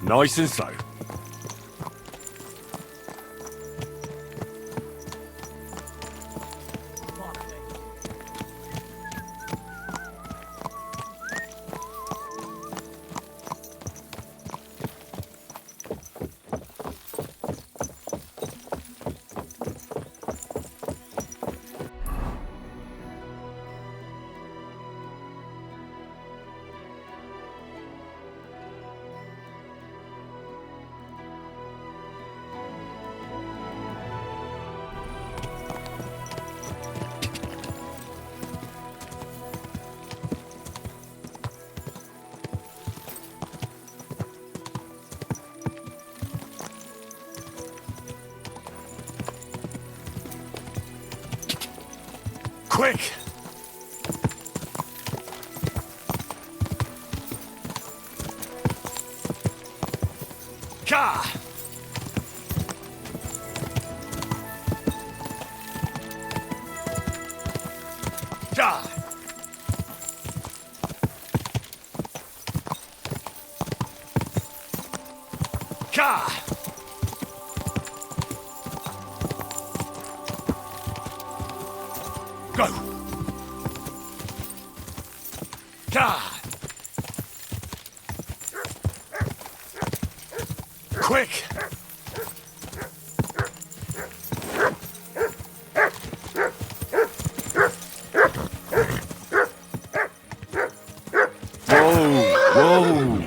Nice and slow. Quick! Ka! Ja! Ka! Go! God! Quick! Whoa!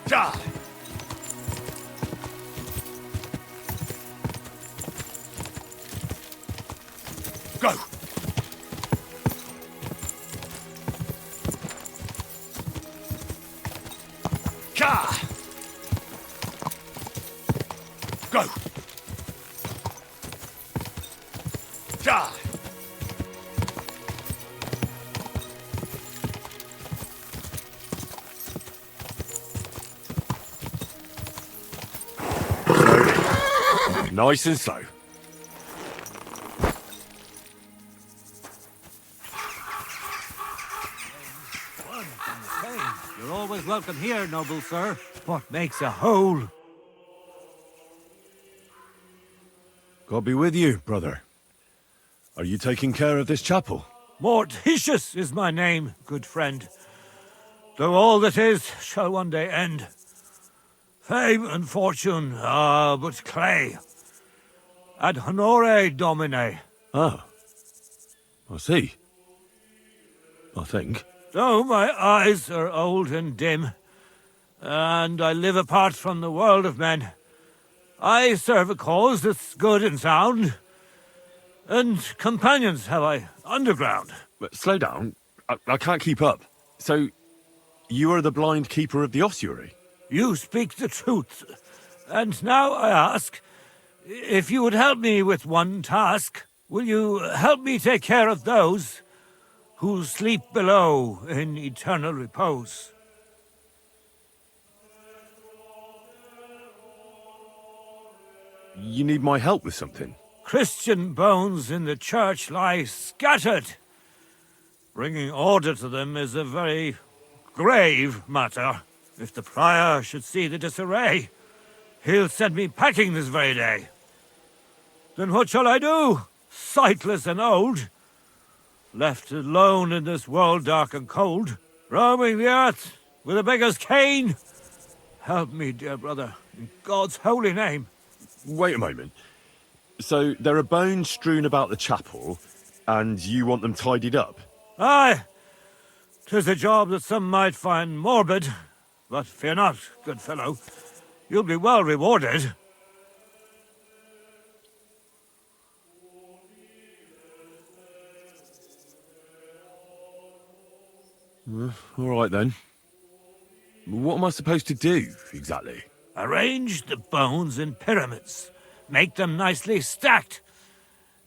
Die! Go! Ka! Go! Die! Nice and slow. You're always welcome here, noble sir. What makes a hole? God be with you, brother. Are you taking care of this chapel? Mortitius is my name, good friend. Though all that is shall one day end. Fame and fortune are but clay. Ad honore domine. Ah. I see. I think. Though my eyes are old and dim, and I live apart from the world of men, I serve a cause that's good and sound, and companions have I underground. But slow down. I can't keep up. So, you are the blind keeper of the ossuary? You speak the truth, and now I ask, if you would help me with one task, will you help me take care of those who sleep below in eternal repose? You need my help with something? Christian bones in the church lie scattered. Bringing order to them is a very grave matter. If the prior should see the disarray, he'll send me packing this very day. Then what shall I do, sightless and old? Left alone in this world dark and cold, roaming the earth with a beggar's cane? Help me, dear brother, in God's holy name. Wait a moment. So, there are bones strewn about the chapel, and you want them tidied up? Aye, 'tis a job that some might find morbid, but fear not, good fellow. You'll be well rewarded. All right, then. What am I supposed to do, exactly? Arrange the bones in pyramids. Make them nicely stacked.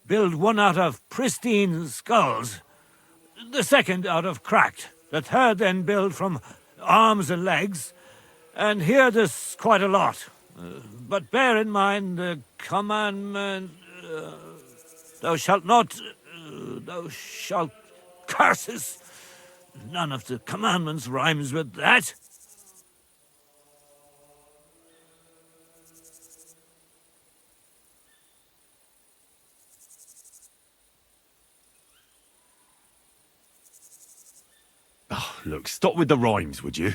Build one out of pristine skulls. The second out of cracked. The third then build from arms and legs. And here there's quite a lot. But bear in mind the commandment, thou shalt not, thou shalt curses. None of the commandments rhymes with that. Look, stop with the rhymes, would you?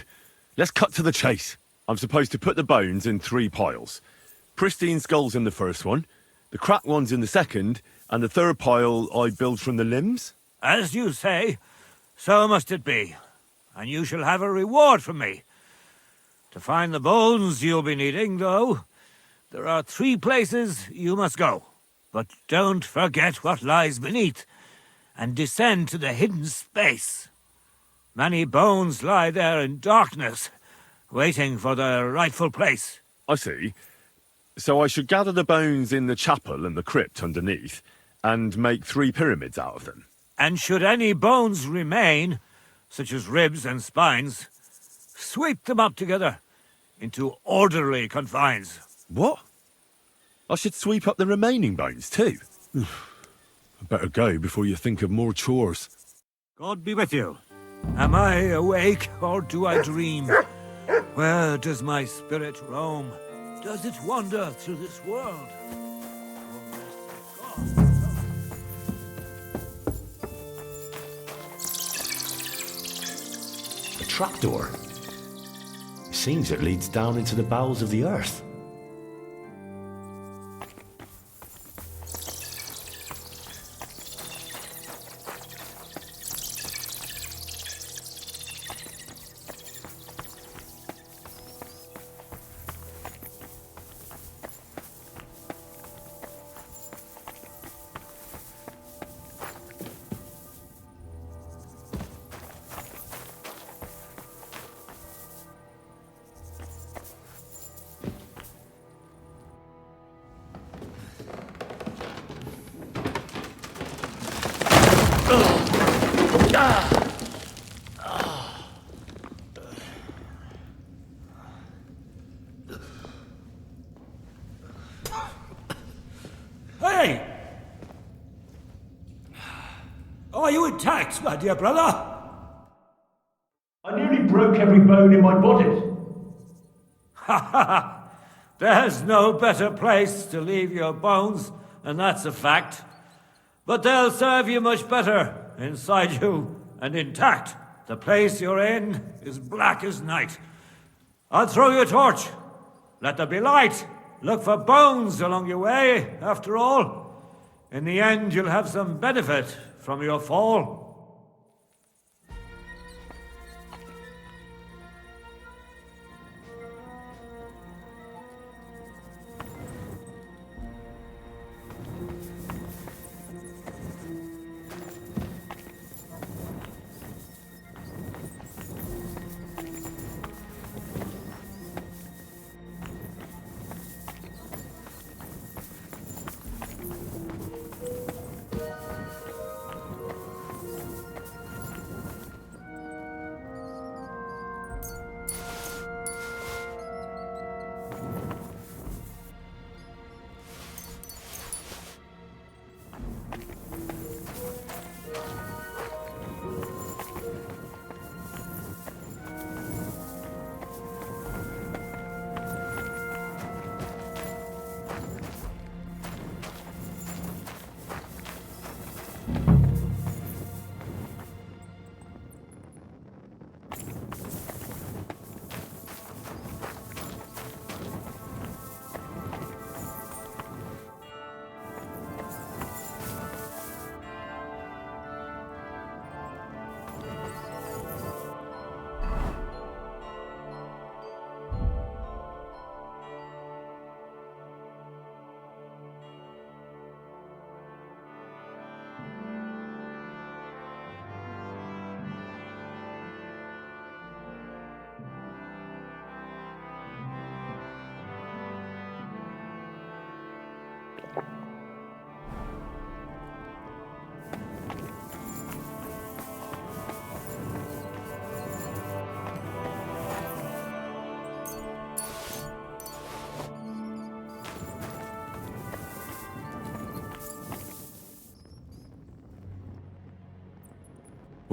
Let's cut to the chase. I'm supposed to put the bones in 3 piles. Pristine skulls in the first one, the cracked ones in the second, and the third pile I build from the limbs? As you say, so must it be. And you shall have a reward from me. To find the bones you'll be needing, though, there are 3 places you must go. But don't forget what lies beneath, and descend to the hidden space. Many bones lie there in darkness, waiting for their rightful place. I see. So I should gather the bones in the chapel and the crypt underneath, and make 3 pyramids out of them. And should any bones remain, such as ribs and spines, sweep them up together into orderly confines. What? I should sweep up the remaining bones too? I better go before you think of more chores. God be with you. Am I awake, or do I dream? Where does my spirit roam? Does it wander through this world? A trapdoor. It seems it leads down into the bowels of the earth. Hey! Are you intact, my dear brother? I nearly broke every bone in my body. Ha ha ha! There's no better place to leave your bones, and that's a fact. But they'll serve you much better inside you and intact. The place you're in is black as night. I'll throw you a torch. Let there be light. Look for bones along your way, after all. In the end, you'll have some benefit from your fall.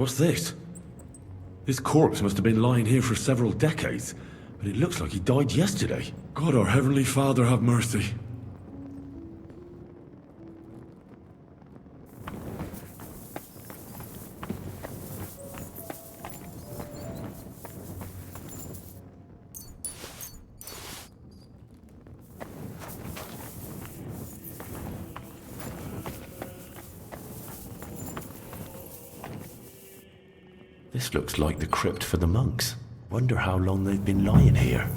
What's this? This corpse must have been lying here for several decades, but it looks like he died yesterday. God, our Heavenly Father, have mercy. This looks like the crypt for the monks. Wonder how long they've been lying here.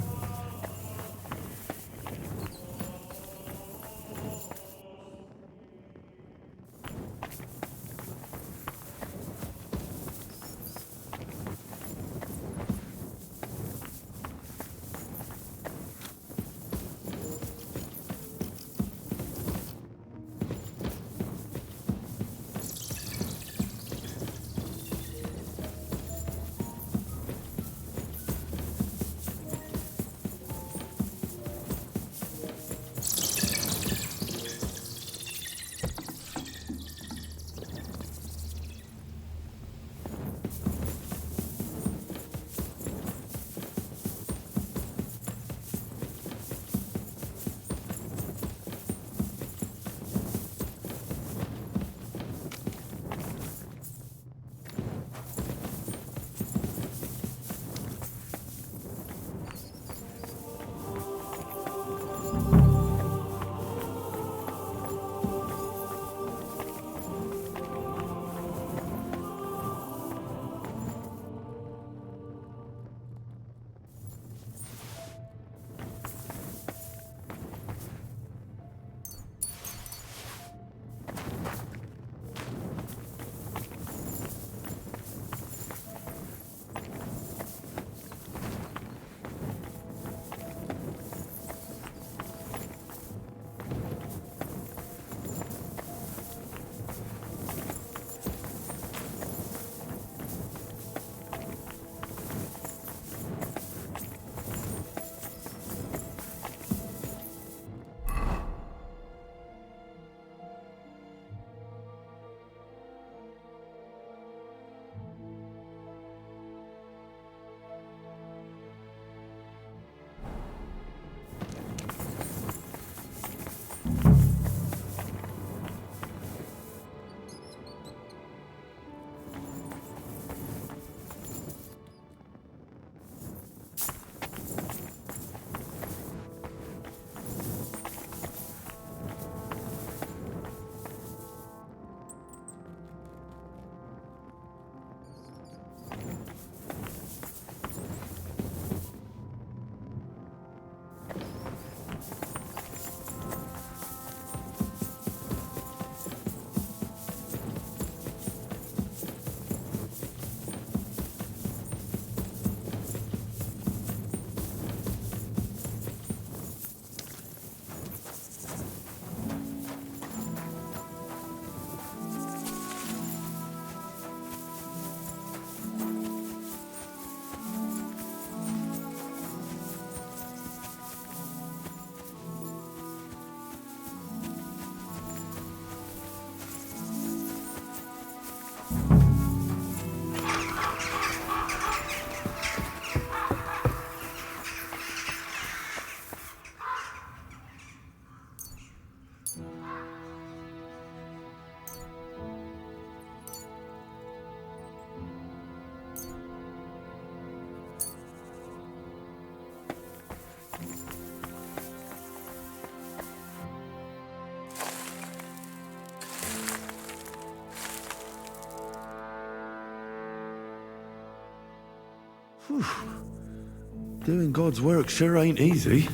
Doing God's work sure ain't easy.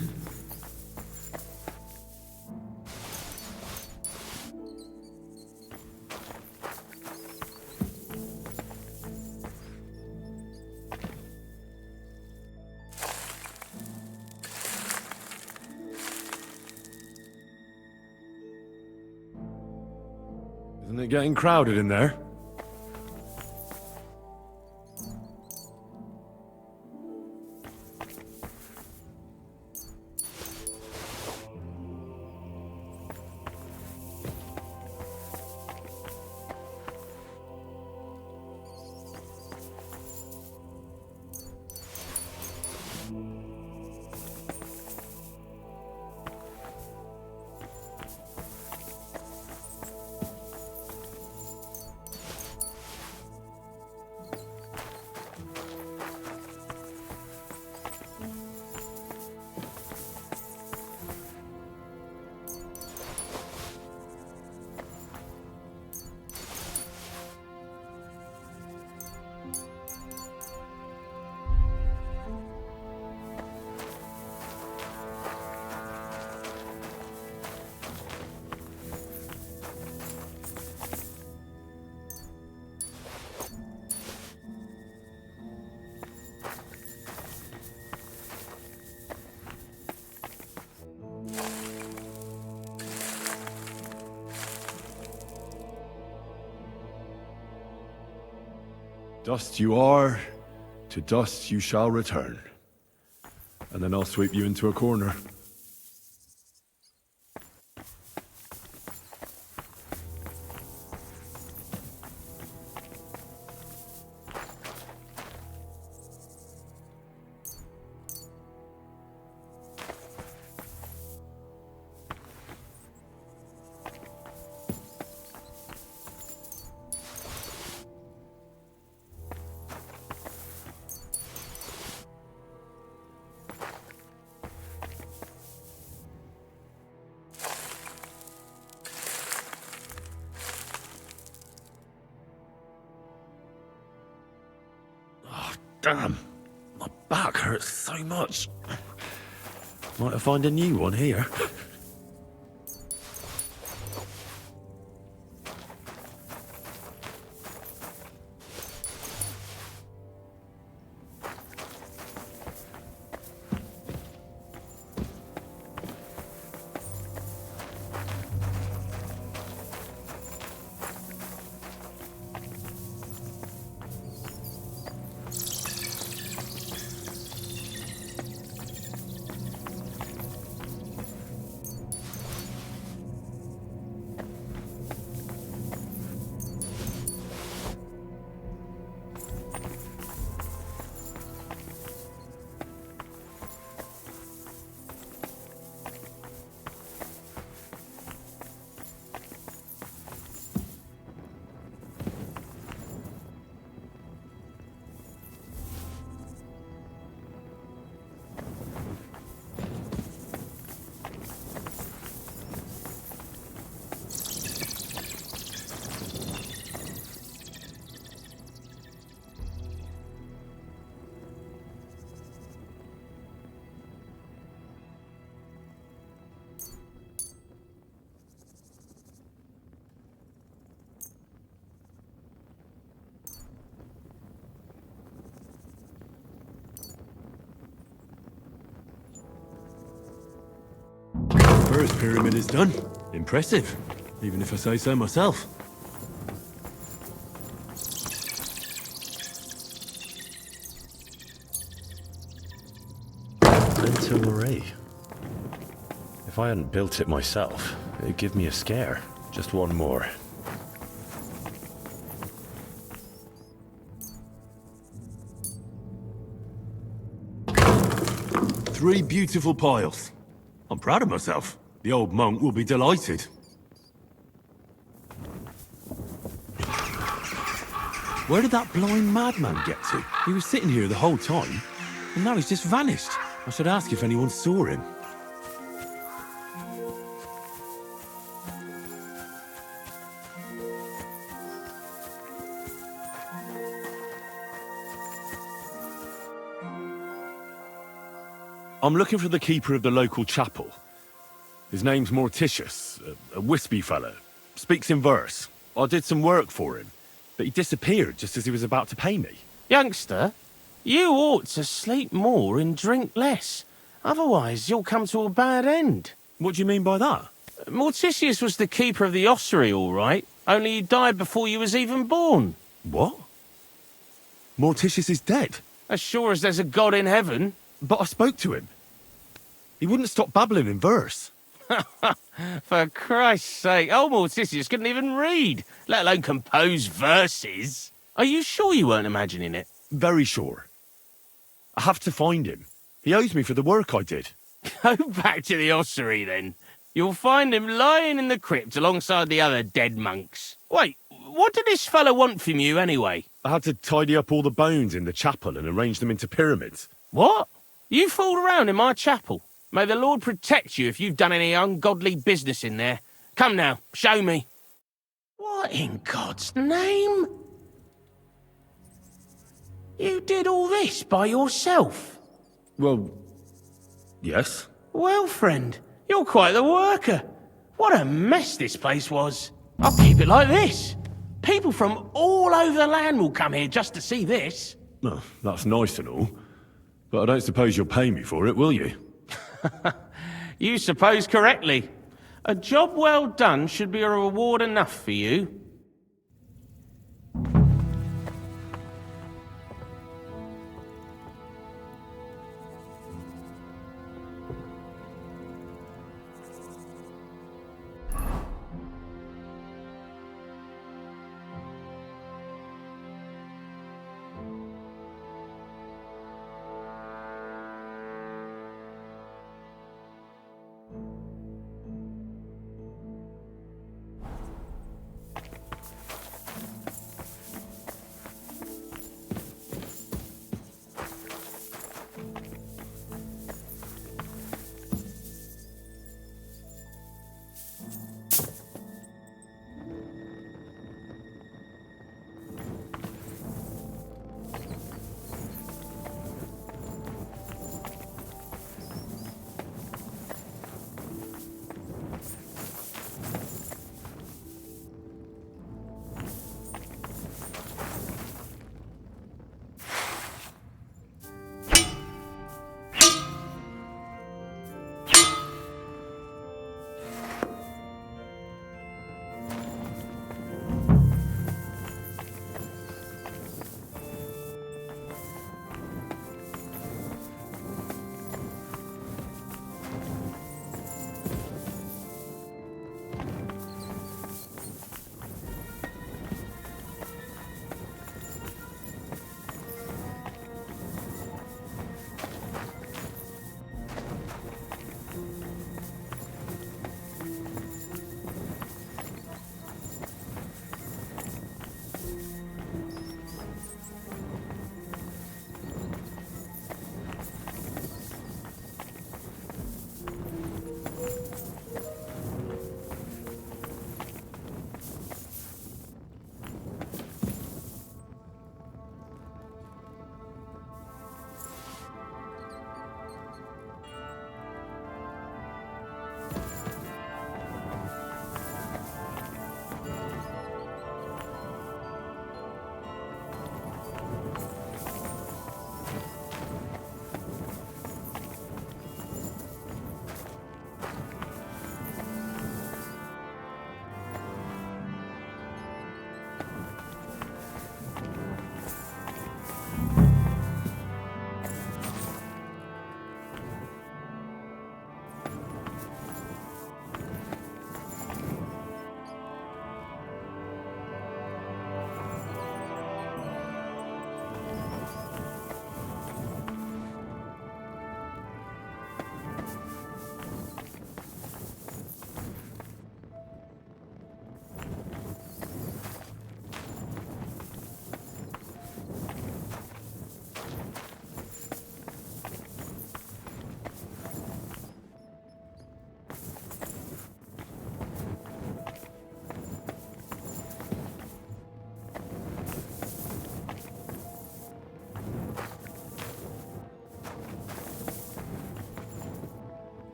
Isn't it getting crowded in there? Dust you are, to dust you shall return. And then I'll sweep you into a corner. Damn, my back hurts so much. Might I find a new one here? First pyramid is done. Impressive, even if I say so myself. Mental array. If I hadn't built it myself, it'd give me a scare. Just one more. Three beautiful piles. I'm proud of myself. The old monk will be delighted. Where did that blind madman get to? He was sitting here the whole time, and now he's just vanished. I should ask if anyone saw him. I'm looking for the keeper of the local chapel. His name's Morticius, a wispy fellow. Speaks in verse. I did some work for him, but he disappeared just as he was about to pay me. Youngster, you ought to sleep more and drink less. Otherwise, you'll come to a bad end. What do you mean by that? Morticius was the keeper of the ossuary, all right. Only he died before you was even born. What? Morticius is dead? As sure as there's a God in heaven. But I spoke to him. He wouldn't stop babbling in verse. For Christ's sake, old Morticius couldn't even read, let alone compose verses. Are you sure you weren't imagining it? Very sure. I have to find him. He owes me for the work I did. Go back to the ossuary, then. You'll find him lying in the crypt alongside the other dead monks. Wait, what did this fellow want from you, anyway? I had to tidy up all the bones in the chapel and arrange them into pyramids. What? You fooled around in my chapel? May the Lord protect you if you've done any ungodly business in there. Come now, show me. What in God's name? You did all this by yourself? Well, yes. Well, friend, you're quite the worker. What a mess this place was. I'll keep it like this. People from all over the land will come here just to see this. Oh, that's nice and all. But I don't suppose you'll pay me for it, will you? You suppose correctly. A job well done should be a reward enough for you.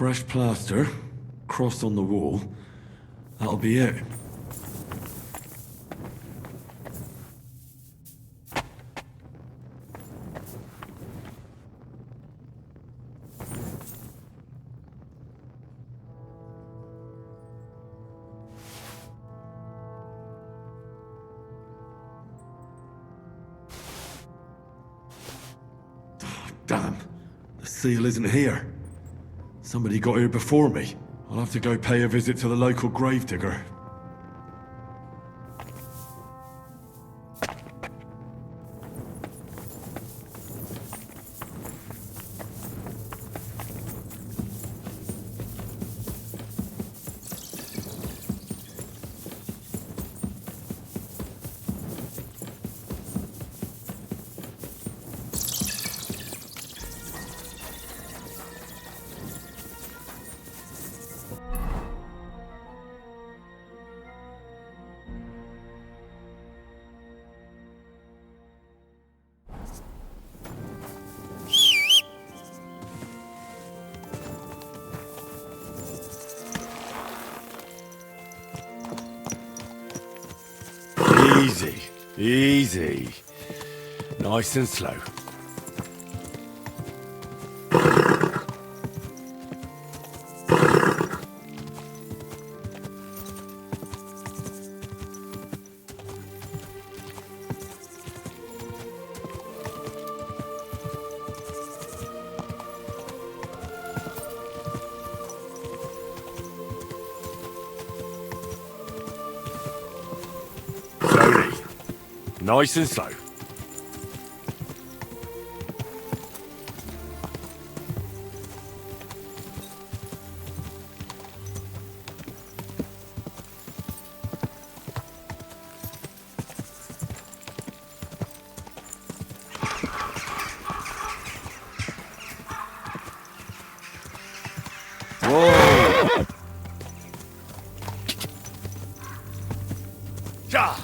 Fresh plaster, cross on the wall. That'll be it. Damn, the seal isn't here. Somebody got here before me. I'll have to go pay a visit to the local gravedigger. Easy, easy. Nice and slow. Slowly. Nice and slow. Whoa! Ja!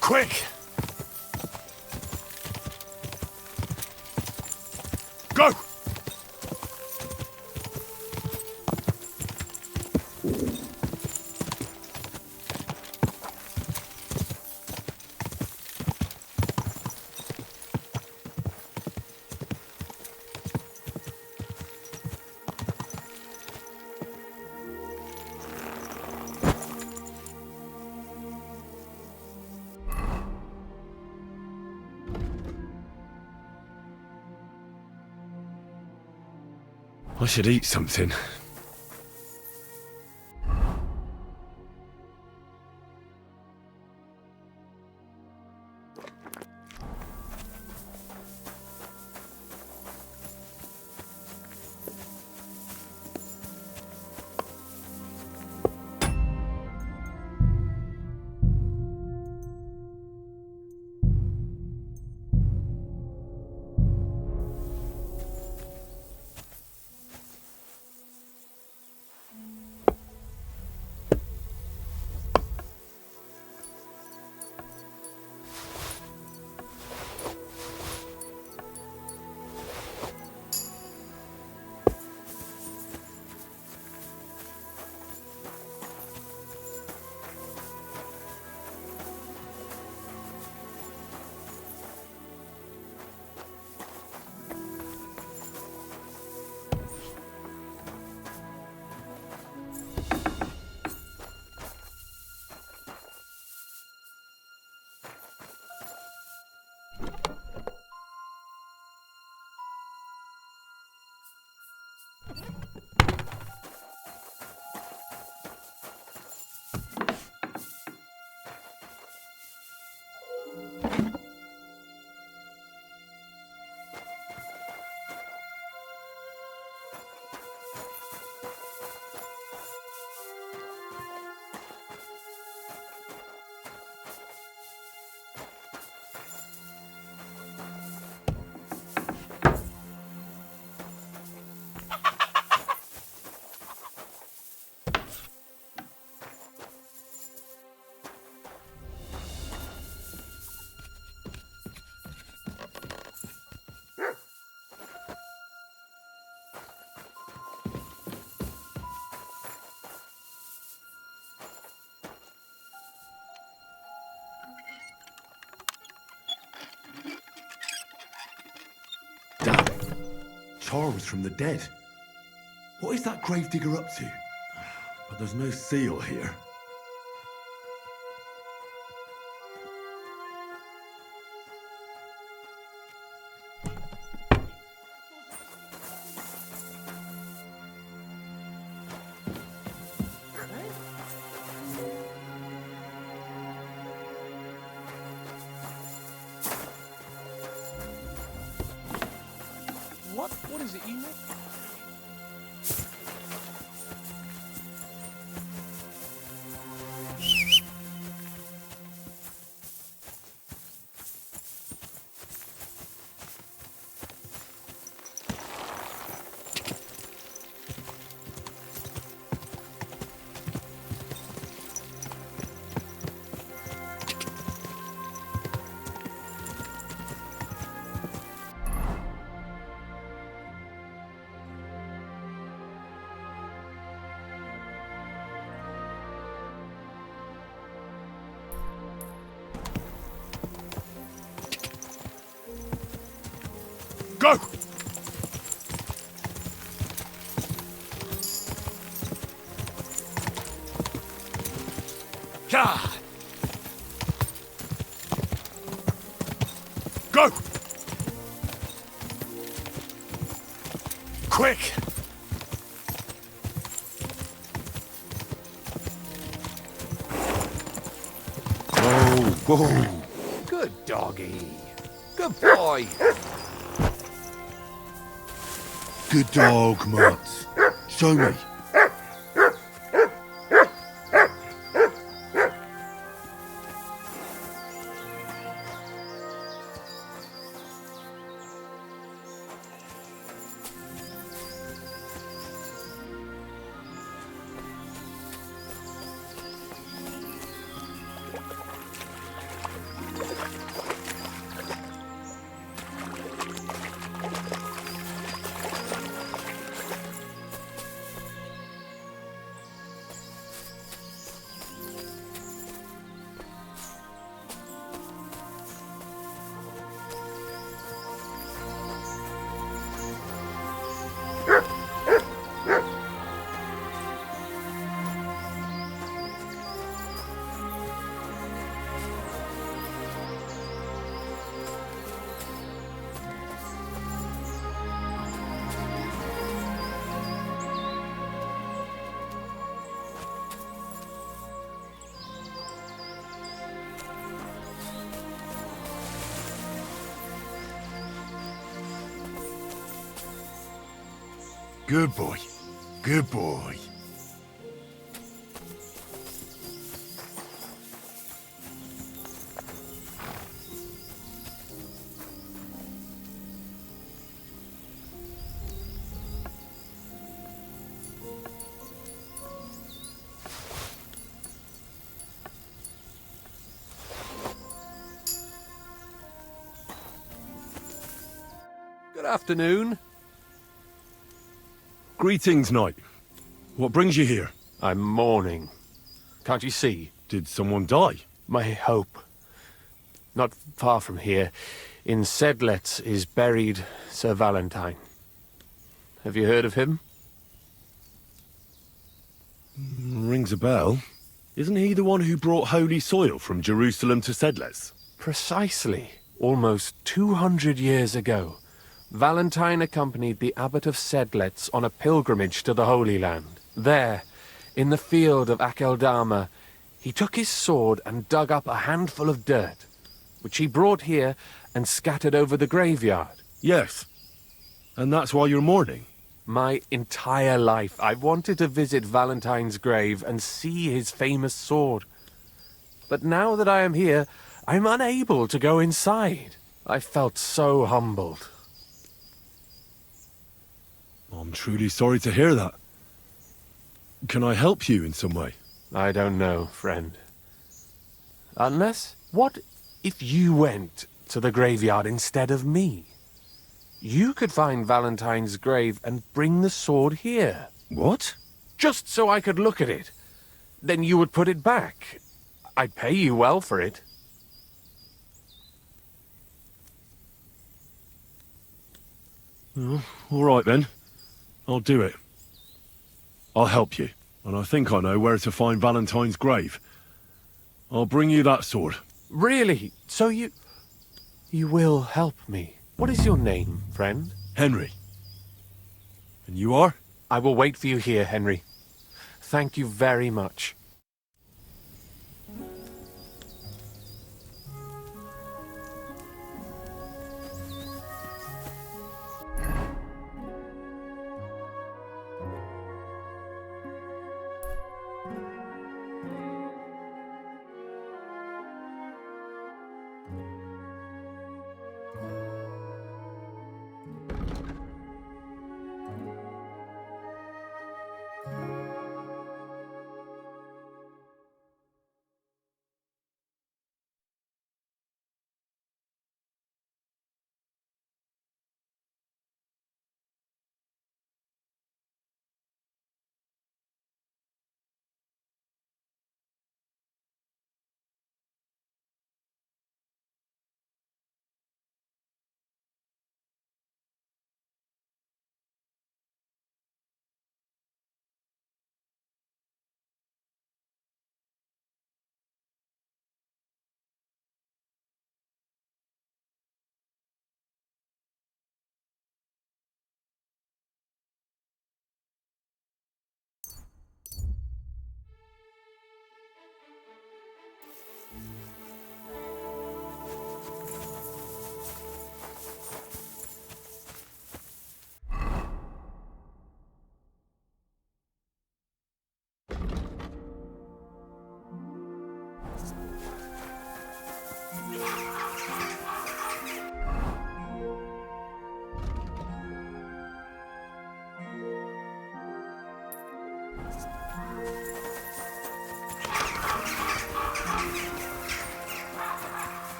Quick! Go! I should eat something. Damn. Charles from the dead. What is that gravedigger up to? But there's no seal here. What is it you make? Go! Yeah! Go! Quick! Whoa! Good doggy. Good boy. Good dog, Mutz. Show me. Good boy. Good boy. Good afternoon. Greetings, knight. What brings you here? I'm mourning. Can't you see? Did someone die? My hope. Not far from here, in Sedlets, is buried Sir Valentine. Have you heard of him? Rings a bell. Isn't he the one who brought holy soil from Jerusalem to Sedles? Precisely. Almost 200 years ago, Valentine accompanied the abbot of Sedlets on a pilgrimage to the Holy Land. There, in the field of Akeldama, he took his sword and dug up a handful of dirt, which he brought here and scattered over the graveyard. Yes. And that's why you're mourning? My entire life, I've wanted to visit Valentine's grave and see his famous sword. But now that I am here, I'm unable to go inside. I felt so humbled. I'm truly sorry to hear that. Can I help you in some way? I don't know, friend. Unless, what if you went to the graveyard instead of me? You could find Valentine's grave and bring the sword here. What? Just so I could look at it. Then you would put it back. I'd pay you well for it. All right then. I'll do it. I'll help you. And I think I know where to find Valentine's grave. I'll bring you that sword. Really? So you will help me? What is your name, friend? Henry. And you are? I will wait for you here, Henry. Thank you very much.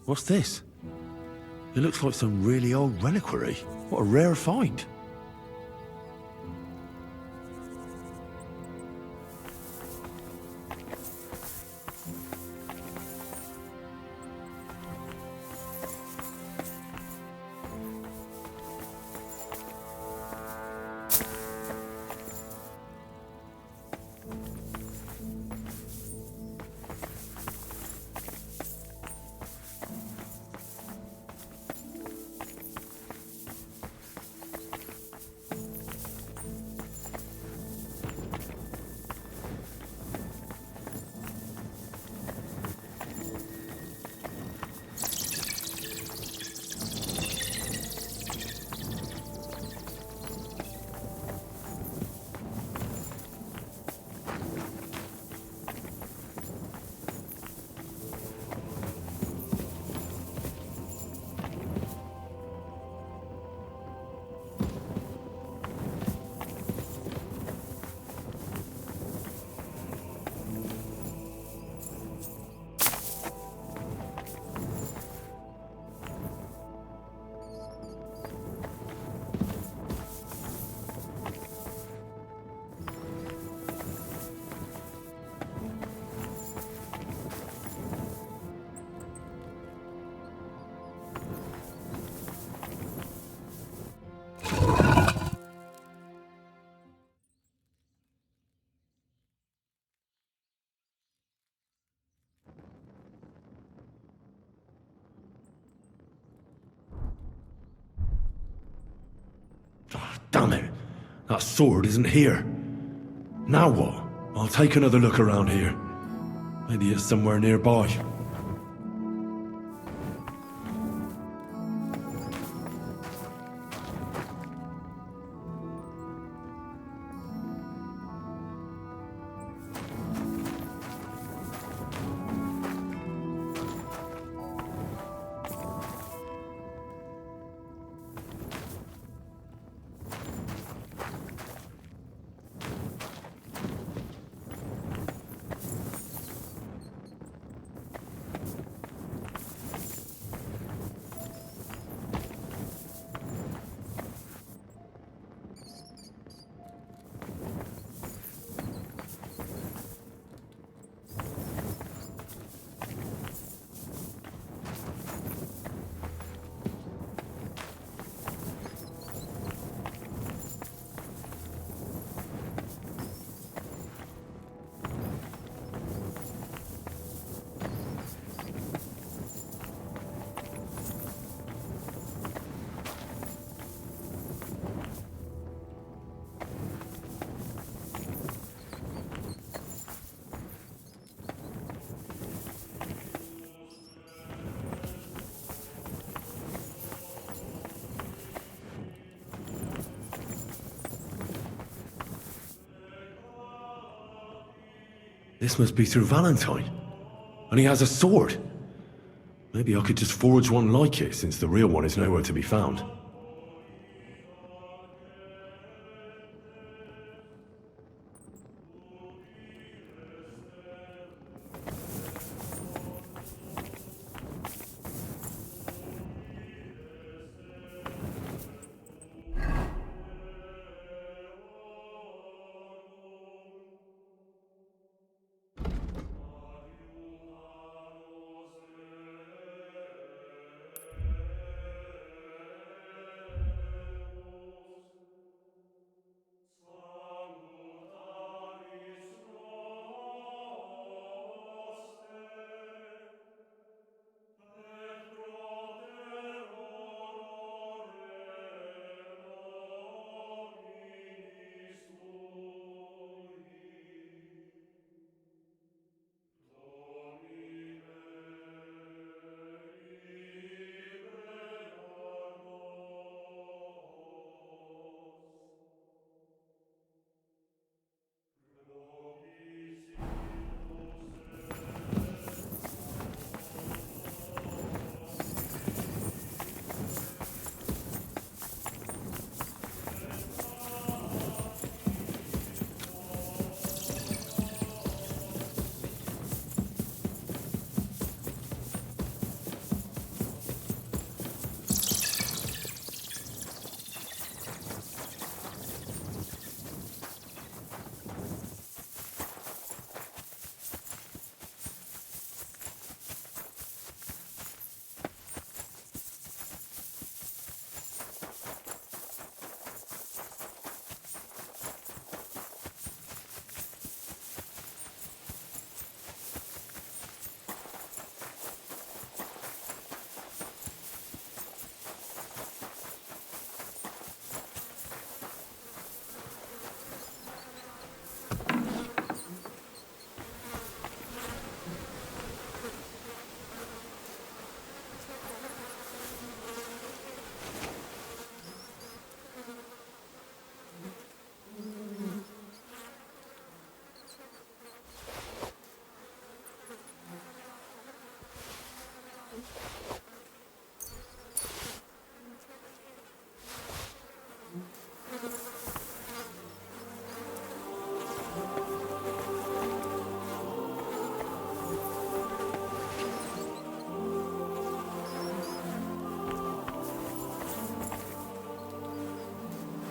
What's this? It looks like some really old reliquary. What a rare find. Damn it! That sword isn't here. Now what? I'll take another look around here. Maybe it's somewhere nearby. This must be through Valentine. And he has a sword. Maybe I could just forge one like it, since the real one is nowhere to be found.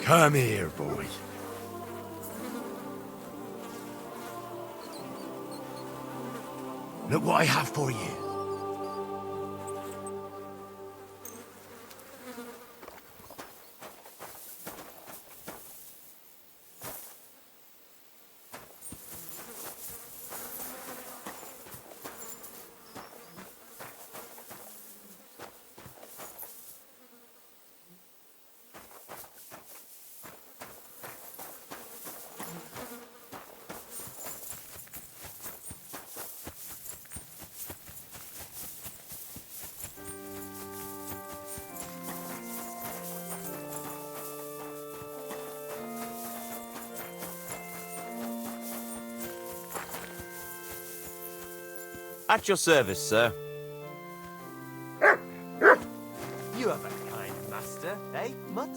Come here, boy. Look what I have for you. At your service, sir. You have a kind master, eh, Mutt?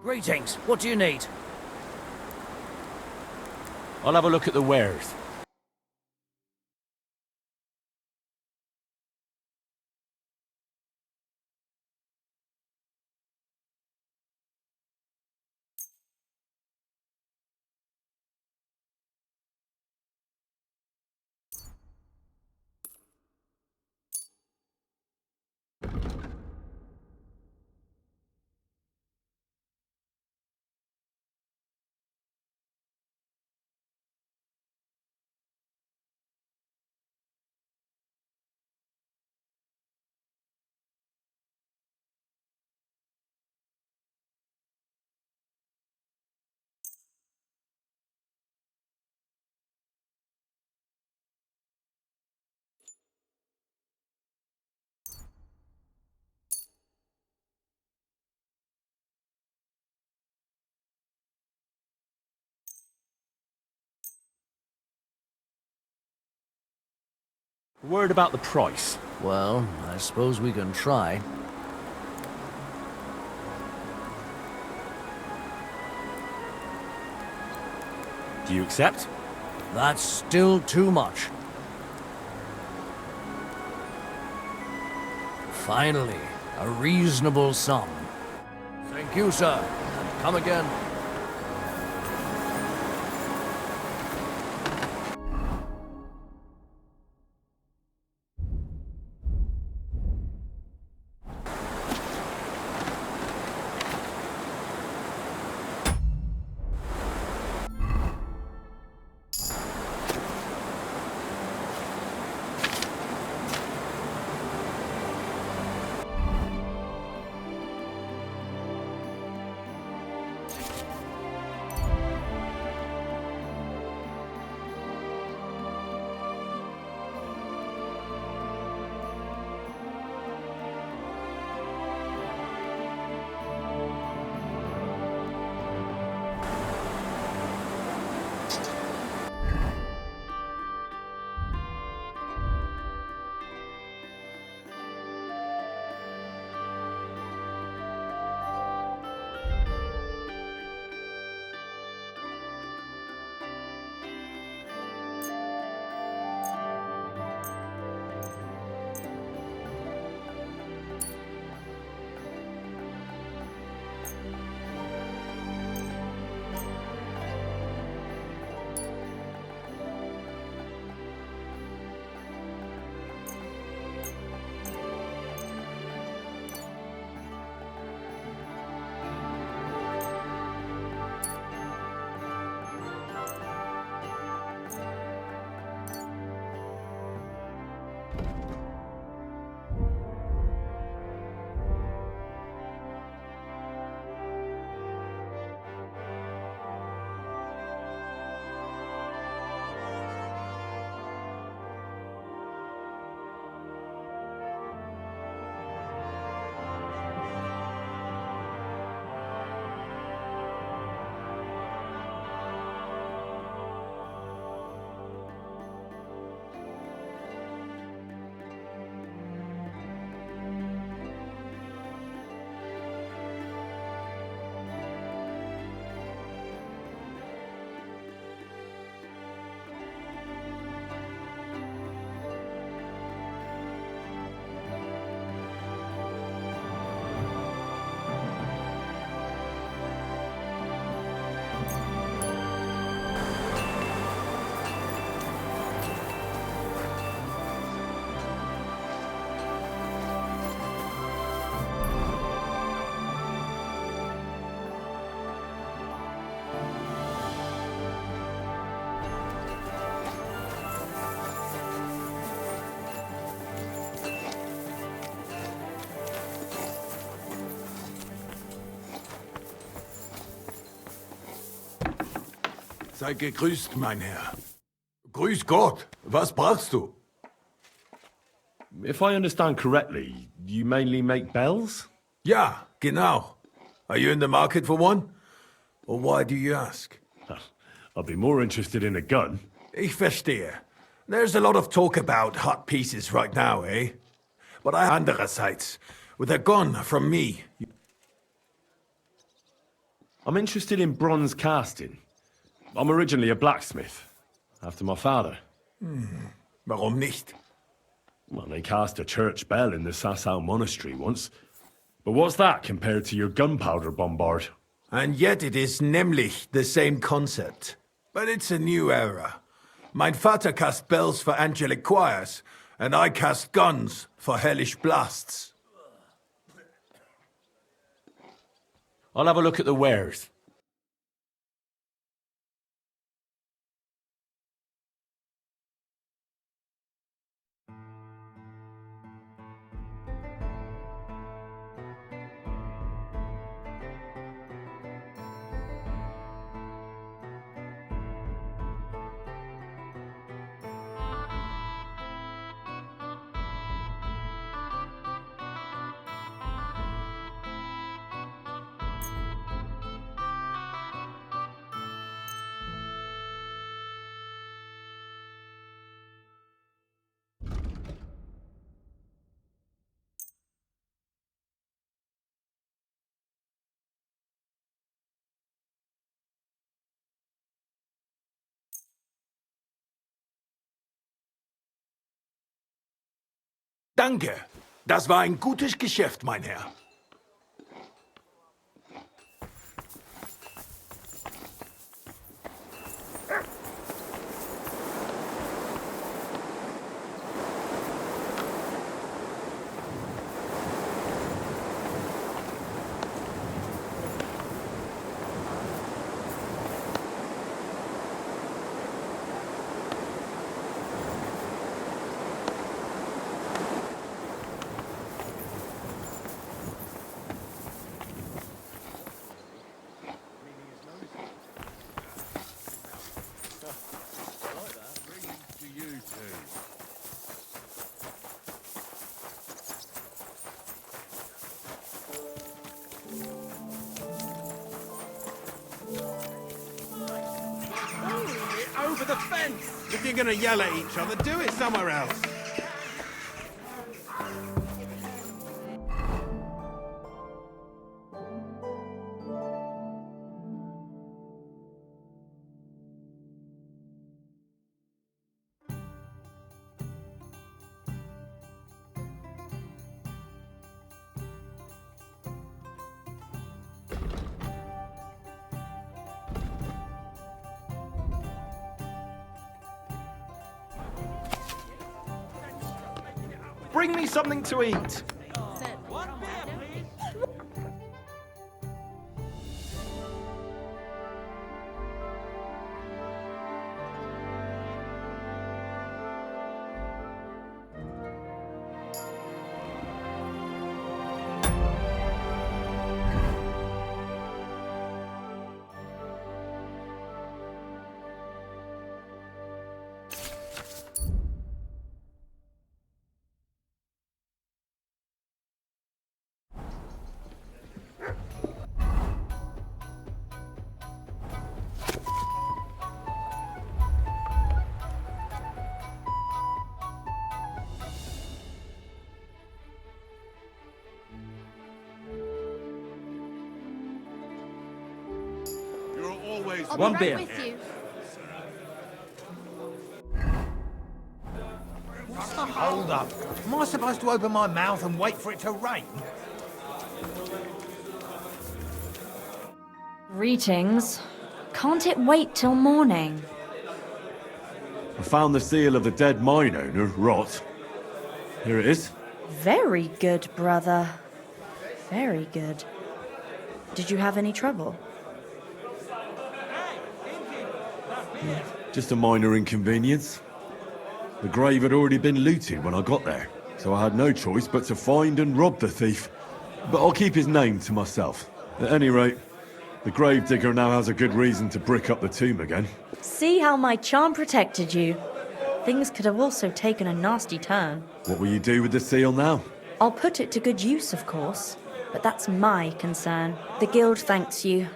Greetings. What do you need? I'll have a look at the wares. Word about the price. Well, I suppose we can try. Do you accept? That's still too much. Finally, a reasonable sum. Thank you, sir. And come again. Sei gegrüßt, mein Herr. Grüß Gott. Was brauchst du? If I understand correctly, you mainly make bells? Ja, genau. Are you in the market for one? Or why do you ask? I'd be more interested in a gun. Ich verstehe. There's a lot of talk about hot pieces right now, eh? But I andererseits, with a gun from me. I'm interested in bronze casting. I'm originally a blacksmith, after my father. Warum nicht? Well, they cast a church bell in the Sassau monastery once. But what's that compared to your gunpowder bombard? And yet it is nämlich the same concept. But it's a new era. Mein Vater cast bells for angelic choirs, and I cast guns for hellish blasts. I'll have a look at the wares. Danke. Das war ein gutes Geschäft, mein Herr. Over the fence! If you're gonna yell at each other, do it somewhere else. Bring me something to eat. One beer. Hold up. Am I supposed to open my mouth and wait for it to rain? Greetings. Can't it wait till morning? I found the seal of the dead mine owner, Rot. Here it is. Very good, brother. Very good. Did you have any trouble? Just a minor inconvenience. The grave had already been looted when I got there, so I had no choice but to find and rob the thief. But I'll keep his name to myself. At any rate, the gravedigger now has a good reason to brick up the tomb again. See how my charm protected you? Things could have also taken a nasty turn. What will you do with the seal now? I'll put it to good use, of course, but that's my concern. The guild thanks you.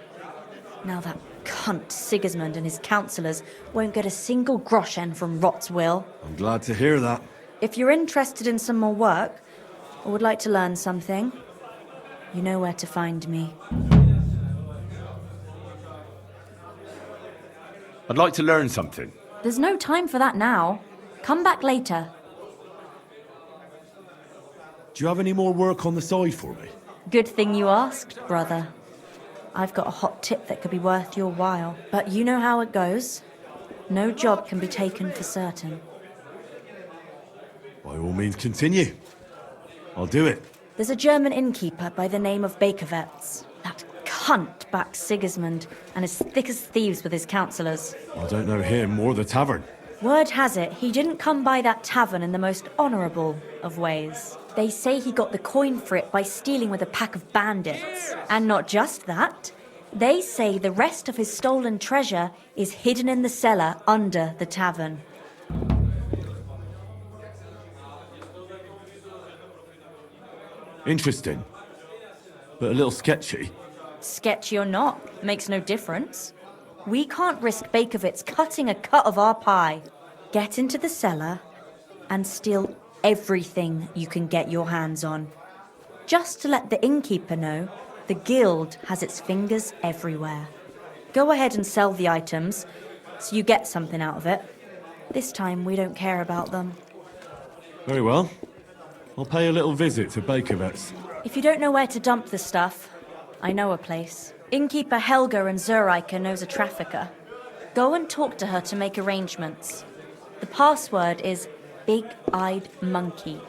Now that cunt Sigismund and his councillors won't get a single groschen from Rot's will. I'm glad to hear that. If you're interested in some more work, or would like to learn something, you know where to find me. I'd like to learn something. There's no time for that now. Come back later. Do you have any more work on the side for me? Good thing you asked, brother. I've got a hot tip that could be worth your while. But you know how it goes. No job can be taken for certain. By all means, continue. I'll do it. There's a German innkeeper by the name of Bakervetz. That cunt backs Sigismund and is thick as thieves with his councillors. I don't know him or the tavern. Word has it, he didn't come by that tavern in the most honourable of ways. They say he got the coin for it by stealing with a pack of bandits. And not just that, they say the rest of his stolen treasure is hidden in the cellar under the tavern. Interesting. But a little sketchy. Sketchy or not, makes no difference. We can't risk Bakervitz cutting a cut of our pie. Get into the cellar and steal everything you can get your hands on. Just to let the innkeeper know, the guild has its fingers everywhere. Go ahead and sell the items, so you get something out of it. This time we don't care about them. Very well. I'll pay a little visit to Bakervetz. If you don't know where to dump the stuff, I know a place. Innkeeper Helga in Zurich knows a trafficker. Go and talk to her to make arrangements. The password is Big-Eyed Monkey.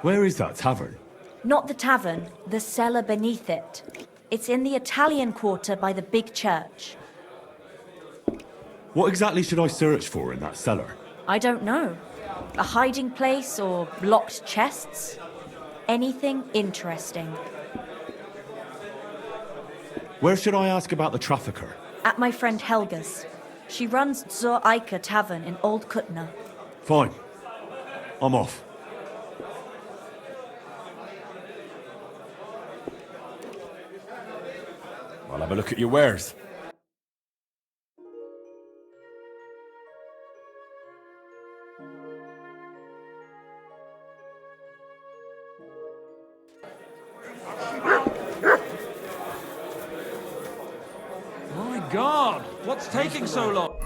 Where is that tavern? Not the tavern, the cellar beneath it. It's in the Italian quarter by the big church. What exactly should I search for in that cellar? I don't know. A hiding place or locked chests? Anything interesting. Where should I ask about the trafficker? At my friend Helga's. She runs Zur Eiche Tavern in Old Kutna. Fine. I'm off. I'll have a look at your wares. My God, what's taking so long?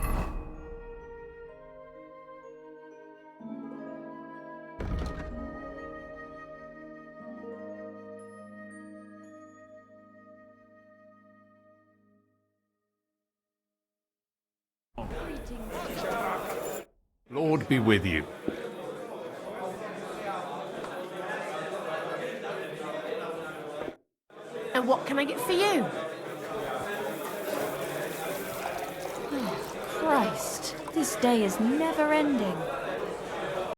Lord be with you. And what can I get for you? Christ, this day is never ending.